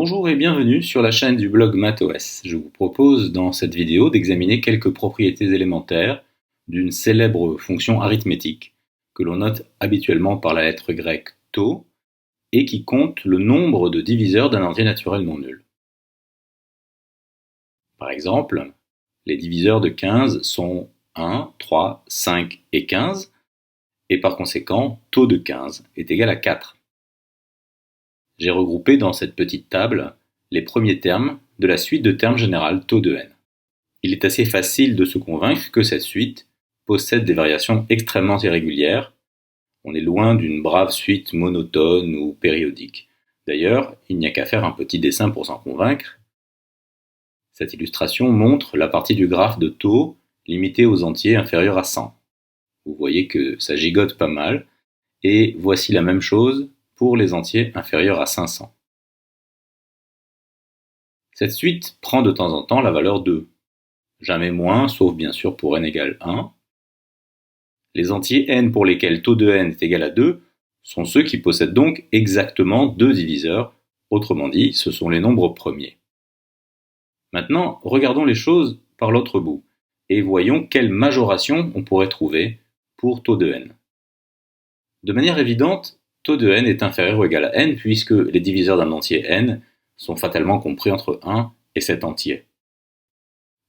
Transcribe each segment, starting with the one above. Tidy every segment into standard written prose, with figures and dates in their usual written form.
Bonjour et bienvenue sur la chaîne du blog MathOS. Je vous propose dans cette vidéo d'examiner quelques propriétés élémentaires d'une célèbre fonction arithmétique que l'on note habituellement par la lettre grecque τ et qui compte le nombre de diviseurs d'un entier naturel non nul. Par exemple, les diviseurs de 15 sont 1, 3, 5 et 15 et par conséquent τ de 15 est égal à 4. J'ai regroupé dans cette petite table les premiers termes de la suite de termes générale τ de n. Il est assez facile de se convaincre que cette suite possède des variations extrêmement irrégulières. On est loin d'une brave suite monotone ou périodique. D'ailleurs, il n'y a qu'à faire un petit dessin pour s'en convaincre. Cette illustration montre la partie du graphe de τ limitée aux entiers inférieurs à 100. Vous voyez que ça gigote pas mal, et voici la même chose pour les entiers inférieurs à 500. Cette suite prend de temps en temps la valeur 2, jamais moins, sauf bien sûr pour n égale 1. Les entiers n pour lesquels τ de n est égal à 2 sont ceux qui possèdent donc exactement deux diviseurs, autrement dit, ce sont les nombres premiers. Maintenant, regardons les choses par l'autre bout, et voyons quelle majoration on pourrait trouver pour τ de n. De manière évidente, τ de n est inférieur ou égal à n puisque les diviseurs d'un entier n sont fatalement compris entre 1 et cet entier.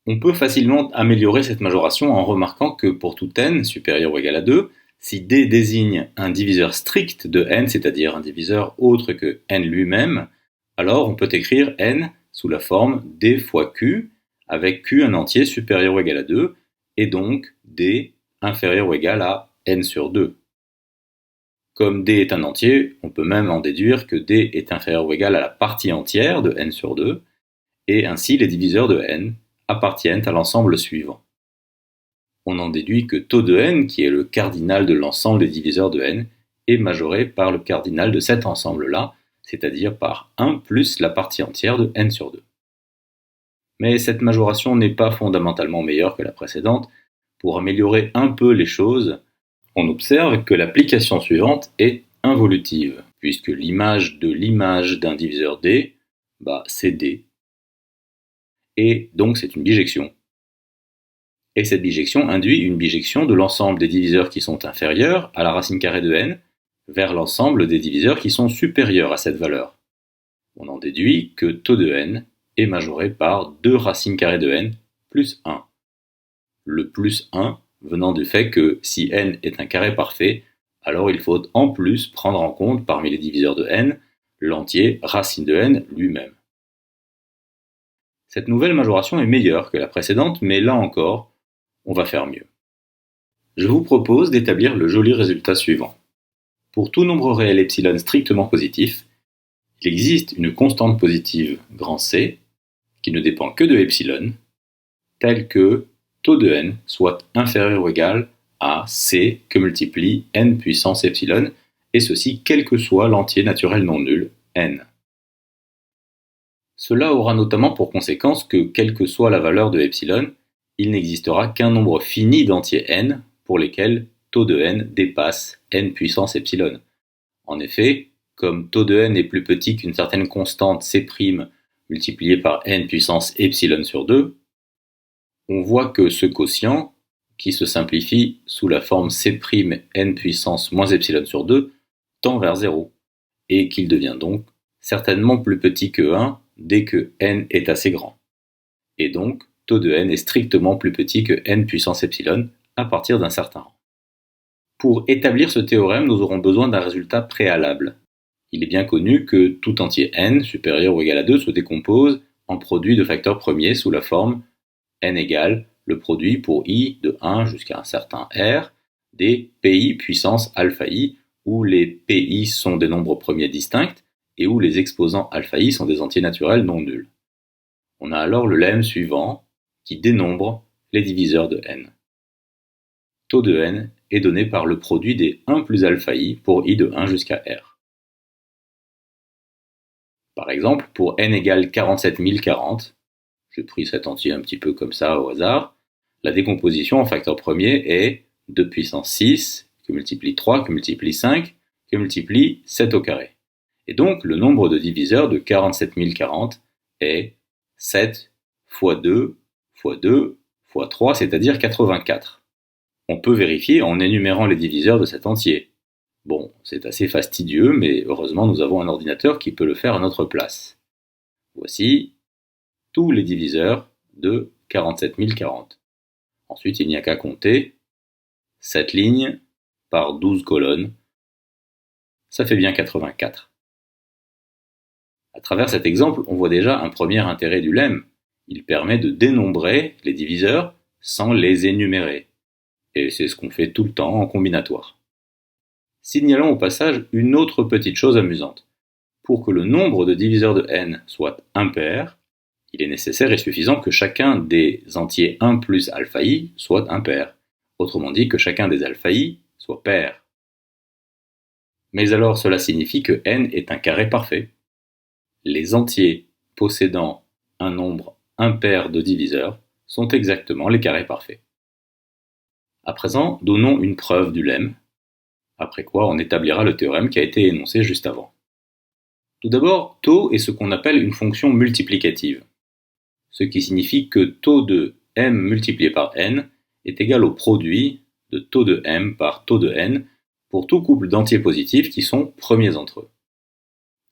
On peut facilement améliorer cette majoration en remarquant que pour tout n supérieur ou égal à 2, si d désigne un diviseur strict de n, c'est-à-dire un diviseur autre que n lui-même, alors on peut écrire n sous la forme d fois q, avec q un entier supérieur ou égal à 2, et donc d inférieur ou égal à n sur 2. Comme d est un entier, on peut même en déduire que d est inférieur ou égal à la partie entière de n sur 2, et ainsi les diviseurs de n appartiennent à l'ensemble suivant. On en déduit que τ de n, qui est le cardinal de l'ensemble des diviseurs de n, est majoré par le cardinal de cet ensemble-là, c'est-à-dire par 1 plus la partie entière de n sur 2. Mais cette majoration n'est pas fondamentalement meilleure que la précédente. Pour améliorer un peu les choses, on observe que l'application suivante est involutive, puisque l'image de l'image d'un diviseur d, c'est d, et donc c'est une bijection. Et cette bijection induit une bijection de l'ensemble des diviseurs qui sont inférieurs à la racine carrée de n vers l'ensemble des diviseurs qui sont supérieurs à cette valeur. On en déduit que τ de n est majoré par 2 racines carrées de n plus 1. Le plus 1 venant du fait que si n est un carré parfait, alors il faut en plus prendre en compte parmi les diviseurs de n l'entier racine de n lui-même. Cette nouvelle majoration est meilleure que la précédente, mais là encore, on va faire mieux. Je vous propose d'établir le joli résultat suivant. Pour tout nombre réel epsilon strictement positif, il existe une constante positive grand C qui ne dépend que de epsilon, telle que τ de n soit inférieur ou égal à c que multiplie n puissance epsilon, et ceci quel que soit l'entier naturel non nul, n. Cela aura notamment pour conséquence que, quelle que soit la valeur de epsilon, il n'existera qu'un nombre fini d'entiers n pour lesquels τ de n dépasse n puissance epsilon. En effet, comme τ de n est plus petit qu'une certaine constante c' multipliée par n puissance epsilon sur 2, on voit que ce quotient, qui se simplifie sous la forme c' n puissance moins epsilon sur 2, tend vers 0, et qu'il devient donc certainement plus petit que 1 dès que n est assez grand. Et donc, τ de n est strictement plus petit que n puissance epsilon à partir d'un certain rang. Pour établir ce théorème, nous aurons besoin d'un résultat préalable. Il est bien connu que tout entier n supérieur ou égal à 2 se décompose en produit de facteurs premiers sous la forme n égale le produit pour i de 1 jusqu'à un certain r des pi puissance alpha i, où les pi sont des nombres premiers distincts et où les exposants alpha i sont des entiers naturels non nuls. On a alors le lemme suivant qui dénombre les diviseurs de n. τ de n est donné par le produit des 1 plus alpha i pour i de 1 jusqu'à r. Par exemple, pour n égale 47 040, j'ai pris cet entier un petit peu comme ça au hasard, la décomposition en facteur premier est 2 puissance 6 que multiplie 3 que multiplie 5 que multiplie 7 au carré. Et donc le nombre de diviseurs de 47 040 est 7 fois 2 fois 2 fois 3, c'est-à-dire 84. On peut vérifier en énumérant les diviseurs de cet entier. Bon, c'est assez fastidieux, mais heureusement nous avons un ordinateur qui peut le faire à notre place. Voici tous les diviseurs de 47 040. Ensuite, il n'y a qu'à compter 7 lignes par 12 colonnes. Ça fait bien 84. À travers cet exemple, on voit déjà un premier intérêt du lemme. Il permet de dénombrer les diviseurs sans les énumérer. Et c'est ce qu'on fait tout le temps en combinatoire. Signalons au passage une autre petite chose amusante. Pour que le nombre de diviseurs de n soit impair, il est nécessaire et suffisant que chacun des entiers 1 plus alpha i soit impair. Autrement dit, que chacun des alpha i soit pair. Mais alors cela signifie que n est un carré parfait. Les entiers possédant un nombre impair de diviseurs sont exactement les carrés parfaits. À présent, donnons une preuve du lemme, après quoi on établira le théorème qui a été énoncé juste avant. Tout d'abord, taux est ce qu'on appelle une fonction multiplicative, ce qui signifie que taux de m multiplié par n est égal au produit de taux de m par taux de n pour tout couple d'entiers positifs qui sont premiers entre eux.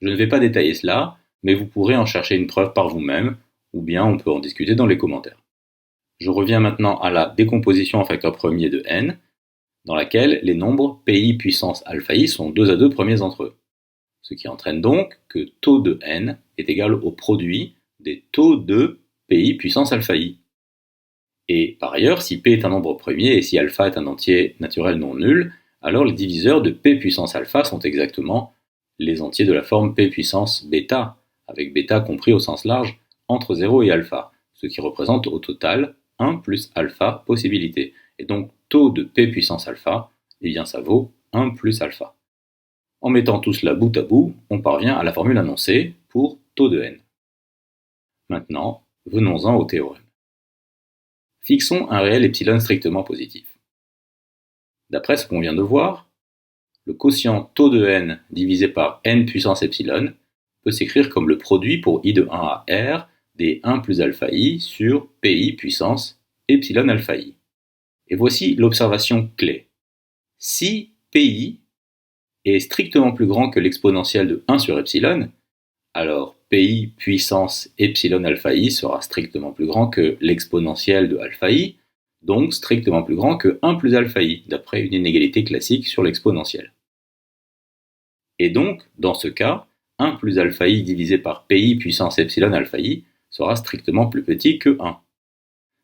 Je ne vais pas détailler cela, mais vous pourrez en chercher une preuve par vous-même, ou bien on peut en discuter dans les commentaires. Je reviens maintenant à la décomposition en facteur premier de n, dans laquelle les nombres pi puissance alpha i sont 2 à 2 premiers entre eux. Ce qui entraîne donc que taux de n est égal au produit des taux de pi puissance alpha i. Et par ailleurs, si p est un nombre premier et si alpha est un entier naturel non nul, alors les diviseurs de p puissance alpha sont exactement les entiers de la forme p puissance bêta, avec bêta compris au sens large entre 0 et alpha, ce qui représente au total 1 plus alpha possibilités. Et donc taux de p puissance alpha, eh bien ça vaut 1 plus alpha. En mettant tout cela bout à bout, on parvient à la formule annoncée pour taux de n. Maintenant, venons-en au théorème. Fixons un réel epsilon strictement positif. D'après ce qu'on vient de voir, le quotient taux de n divisé par n puissance epsilon peut s'écrire comme le produit pour i de 1 à r des 1 plus alpha i sur pi puissance epsilon alpha i. Et voici l'observation clé. Si pi est strictement plus grand que l'exponentielle de 1 sur epsilon, alors pi puissance epsilon alpha i sera strictement plus grand que l'exponentielle de alpha i, donc strictement plus grand que 1 plus alpha i, d'après une inégalité classique sur l'exponentielle. Et donc, dans ce cas, 1 plus alpha i divisé par pi puissance epsilon alpha i sera strictement plus petit que 1.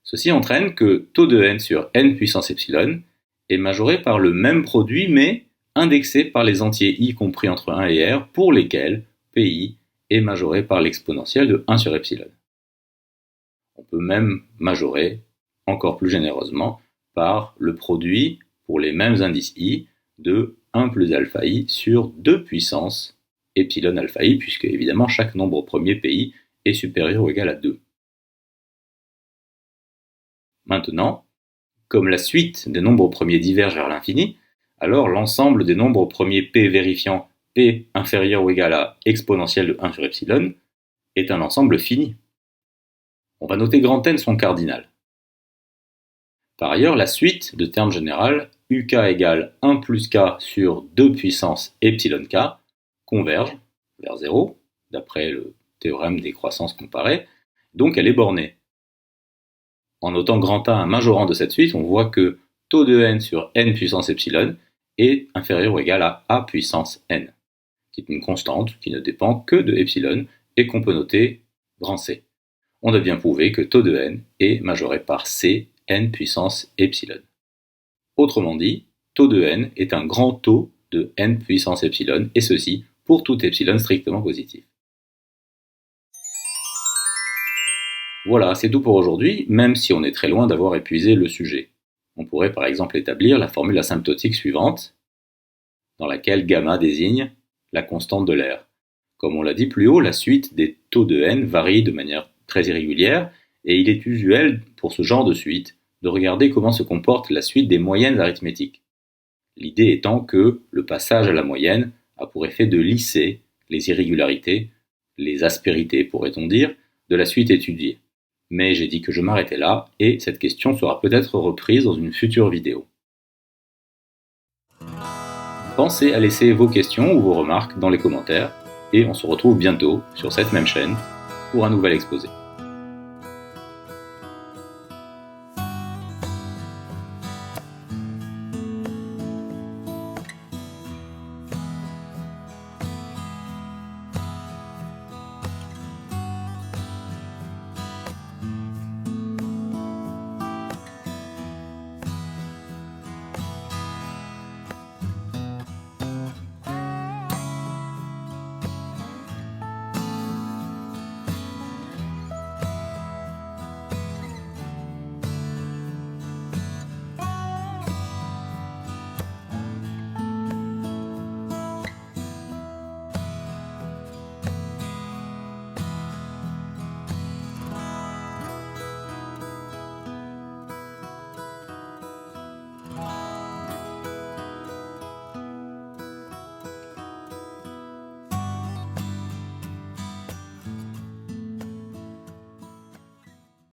Ceci entraîne que taux de n sur n puissance epsilon est majoré par le même produit, mais indexé par les entiers i compris entre 1 et r, pour lesquels pi est majoré par l'exponentielle de 1 sur epsilon. On peut même majorer encore plus généreusement par le produit pour les mêmes indices i de 1 plus alpha i sur 2 puissance epsilon alpha i, puisque évidemment chaque nombre premier pi est supérieur ou égal à 2. Maintenant, comme la suite des nombres premiers diverge vers l'infini, alors l'ensemble des nombres premiers p vérifiant p inférieur ou égal à exponentielle de 1 sur epsilon est un ensemble fini. On va noter grand N son cardinal. Par ailleurs, la suite de termes général uk égale 1 plus k sur 2 puissance epsilon k converge vers 0, d'après le théorème des croissances comparées, donc elle est bornée. En notant grand A un majorant de cette suite, on voit que taux de n sur n puissance epsilon est inférieur ou égal à a puissance n, qui est une constante qui ne dépend que de epsilon et qu'on peut noter grand C. On a bien prouvé que taux de n est majoré par c n puissance epsilon. Autrement dit, taux de n est un grand taux de n puissance epsilon, et ceci pour tout epsilon strictement positif. Voilà, c'est tout pour aujourd'hui, même si on est très loin d'avoir épuisé le sujet. On pourrait par exemple établir la formule asymptotique suivante, dans laquelle gamma désigne la constante de l'air. Comme on l'a dit plus haut, la suite des taux de n varie de manière très irrégulière, et il est usuel pour ce genre de suite de regarder comment se comporte la suite des moyennes arithmétiques. L'idée étant que le passage à la moyenne a pour effet de lisser les irrégularités, les aspérités pourrait-on dire, de la suite étudiée. Mais j'ai dit que je m'arrêtais là, et cette question sera peut-être reprise dans une future vidéo. Pensez à laisser vos questions ou vos remarques dans les commentaires, et on se retrouve bientôt sur cette même chaîne pour un nouvel exposé.